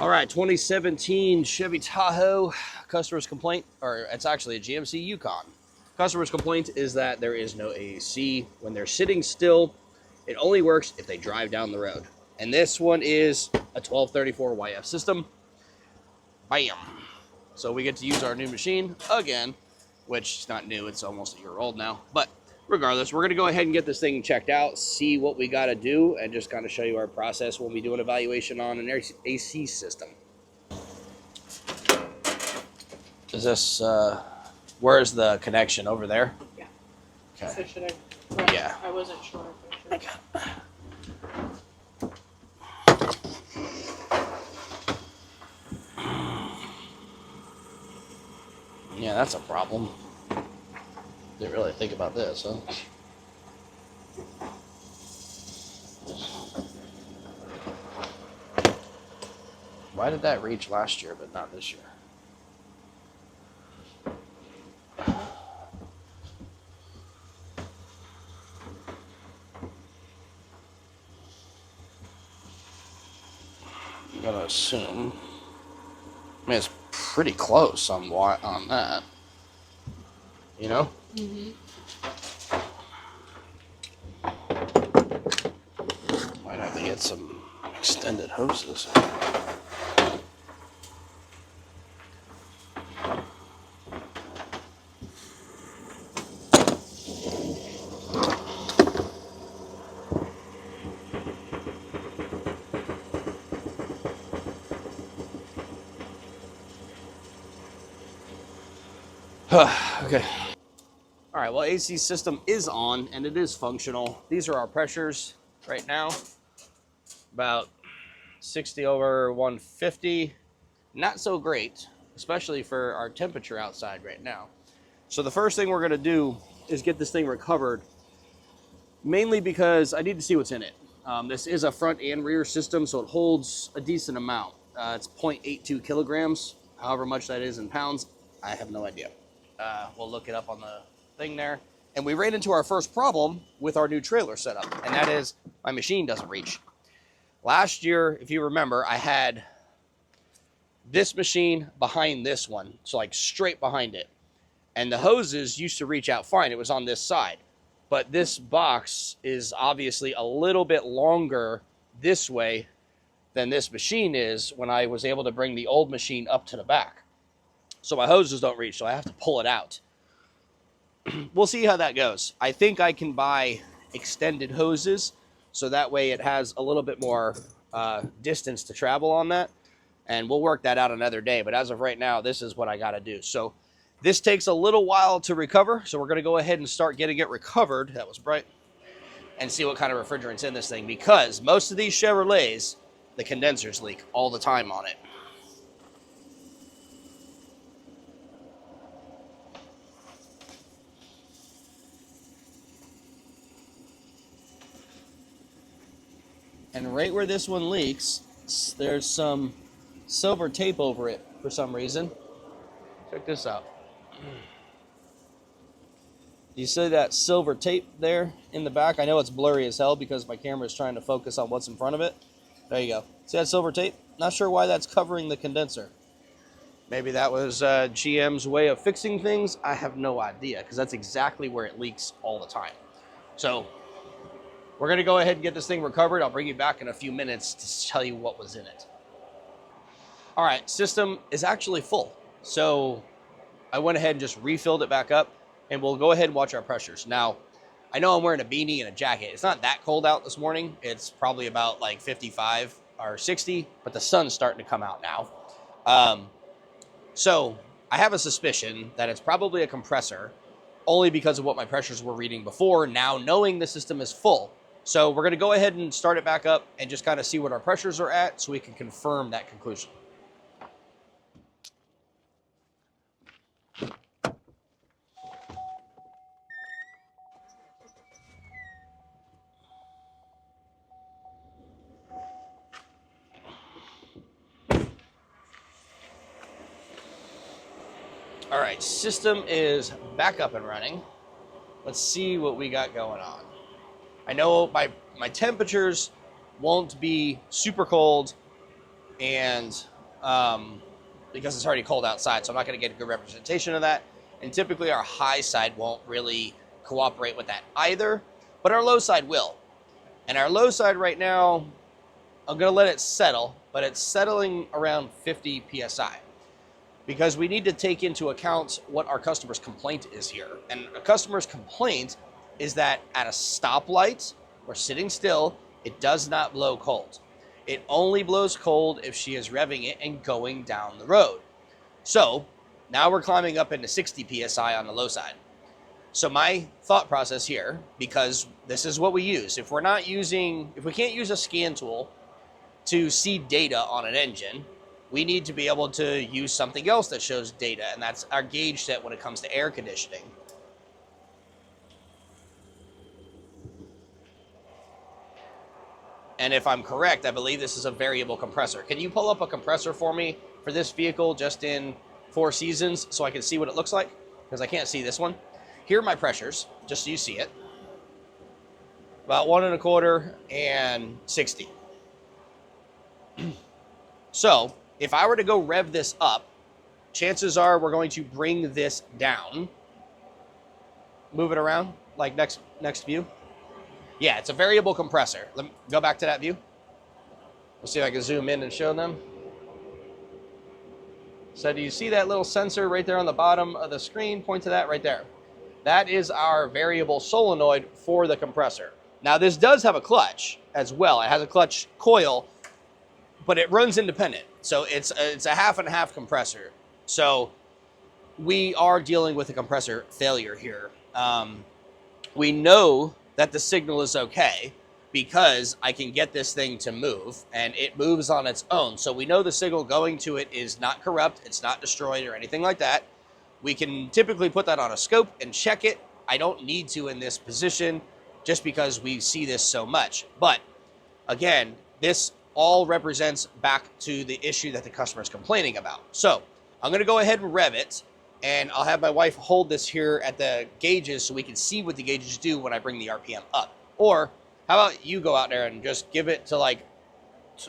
All right, 2017 Chevy Tahoe. Customer's complaint, or it's actually a GMC Yukon. Customer's complaint is that there is no AC when they're sitting still. It only works if they drive down the road. And this one is a 1234yf system. Bam. So we get to use our new machine again, which is not new, it's almost a year old now. But regardless, we're gonna go ahead and get this thing checked out, see what we gotta do, and just kind of show you our process when we do an evaluation on an AC system. Is this, where's the connection? Over there? Yeah. Okay. So should I? Well, Yeah. I wasn't sure if I should. Okay. Yeah, that's a problem. Didn't really think about this, huh? Why did that reach last year but not this year? I'm gonna assume. I mean, it's pretty close on that. You know? Mm-hmm. Might have to get some extended hoses. Okay. All right, well, AC system is on and it is functional. These are our pressures right now. About 60 over 150. Not so great, especially for our temperature outside right now. So the first thing we're gonna do is get this thing recovered, mainly because I need to see what's in it. This is a front and rear system, so it holds a decent amount. It's 0.82 kilograms, however much that is in pounds, I have no idea. We'll look it up on the thing there. And we ran into our first problem with our new trailer setup, and that is my machine doesn't reach. Last year, if you remember, I had this machine behind this one, so like straight behind it. And the hoses used to reach out fine. It was on this side. But this box is obviously a little bit longer this way than this machine is when I was able to bring the old machine up to the back. So my hoses don't reach, so I have to pull it out. We'll see how that goes. I think I can buy extended hoses, so that way it has a little bit more distance to travel on that. And we'll work that out another day. But as of right now, this is what I got to do. So this takes a little while to recover. So we're going to go ahead and start getting it recovered. That was bright. And see what kind of refrigerant's in this thing. Because most of these Chevrolets, the condensers leak all the time on it. And right where this one leaks, there's some silver tape over it for some reason. Check this out. Do you see that silver tape there in the back? I know it's blurry as hell because my camera is trying to focus on what's in front of it. There you go. See that silver tape? Not sure why that's covering the condenser. Maybe that was GM's way of fixing things. I have no idea because that's exactly where it leaks all the time. So we're going to go ahead and get this thing recovered. I'll bring you back in a few minutes to tell you what was in it. All right, system is actually full. So I went ahead and just refilled it back up, and we'll go ahead and watch our pressures. Now, I know I'm wearing a beanie and a jacket. It's not that cold out this morning. It's probably about like 55 or 60, but the sun's starting to come out now. So I have a suspicion that it's probably a compressor, only because of what my pressures were reading before, now knowing the system is full. So we're going to go ahead and start it back up and just kind of see what our pressures are at so we can confirm that conclusion. All right, system is back up and running. Let's see what we got going on. I know my temperatures won't be super cold and because it's already cold outside, so I'm not going to get a good representation of that. And typically our high side won't really cooperate with that either, but our low side will. And our low side right now, I'm going to let it settle, but it's settling around 50 PSI because we need to take into account what our customer's complaint is here. And a customer's complaint is that at a stoplight or sitting still, it does not blow cold. It only blows cold if she is revving it and going down the road. So now we're climbing up into 60 PSI on the low side. So my thought process here, because this is what we use, if we can't use a scan tool to see data on an engine, we need to be able to use something else that shows data, and that's our gauge set when it comes to air conditioning. And if I'm correct, I believe this is a variable compressor. Can you pull up a compressor for me for this vehicle just in 4 Seasons so I can see what it looks like? Because I can't see this one. Here are my pressures, just so you see it. About 1 1/4 and 60. So if I were to go rev this up, chances are we're going to bring this down. Move it around, like next view. Yeah, it's a variable compressor. Let me go back to that view. Let's see if I can zoom in and show them. So do you see that little sensor right there on the bottom of the screen? Point to that right there. That is our variable solenoid for the compressor. Now this does have a clutch as well. It has a clutch coil, but it runs independent. So it's a half and half compressor. So we are dealing with a compressor failure here. We know that the signal is okay because I can get this thing to move and it moves on its own. So we know the signal going to it is not corrupt, it's not destroyed or anything like that. We can typically put that on a scope and check it. I don't need to in this position just because we see this so much. But again, this all represents back to the issue that the customer is complaining about. So I'm going to go ahead and rev it, and I'll have my wife hold this here at the gauges so we can see what the gauges do when I bring the RPM up. Or how about you go out there and just give it to like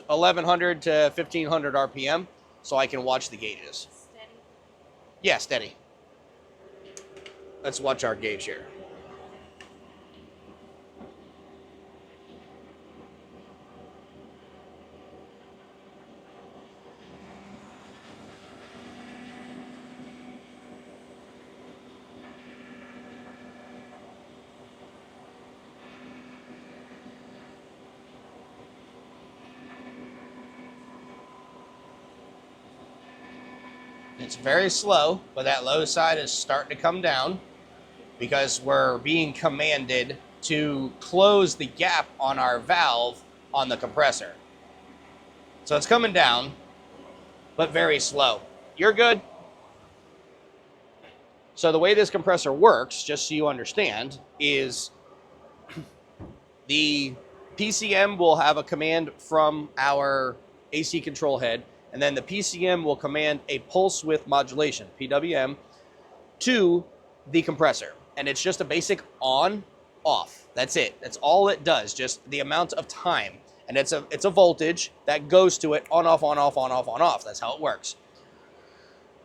1100 to 1500 RPM so I can watch the gauges. Steady. Yeah, steady. Let's watch our gauge here. It's very slow, but that low side is starting to come down because we're being commanded to close the gap on our valve on the compressor. So it's coming down, but very slow. You're good. So the way this compressor works, just so you understand, is the PCM will have a command from our AC control head, and then the PCM will command a pulse width modulation, PWM, to the compressor. And it's just a basic on, off. That's it. That's all it does, just the amount of time. And it's a voltage that goes to it on, off, on, off, on, off, on, off. That's how it works.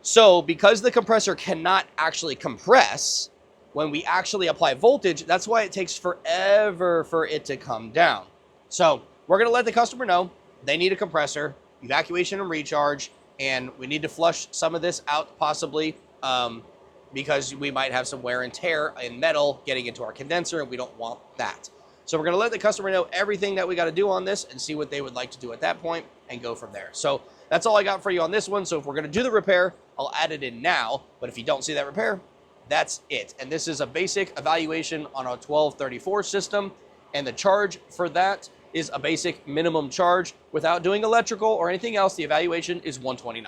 So because the compressor cannot actually compress, when we actually apply voltage, that's why it takes forever for it to come down. So we're going to let the customer know they need a compressor, evacuation and recharge, and we need to flush some of this out possibly because we might have some wear and tear in metal getting into our condenser, and we don't want that. So we're going to let the customer know everything that we got to do on this and see what they would like to do at that point and go from there. So that's all I got for you on this one. So if we're going to do the repair, I'll add it in now. But if you don't see that repair, that's it. And this is a basic evaluation on a 1234 system. And the charge for that is a basic minimum charge. Without doing electrical or anything else, the evaluation is $129.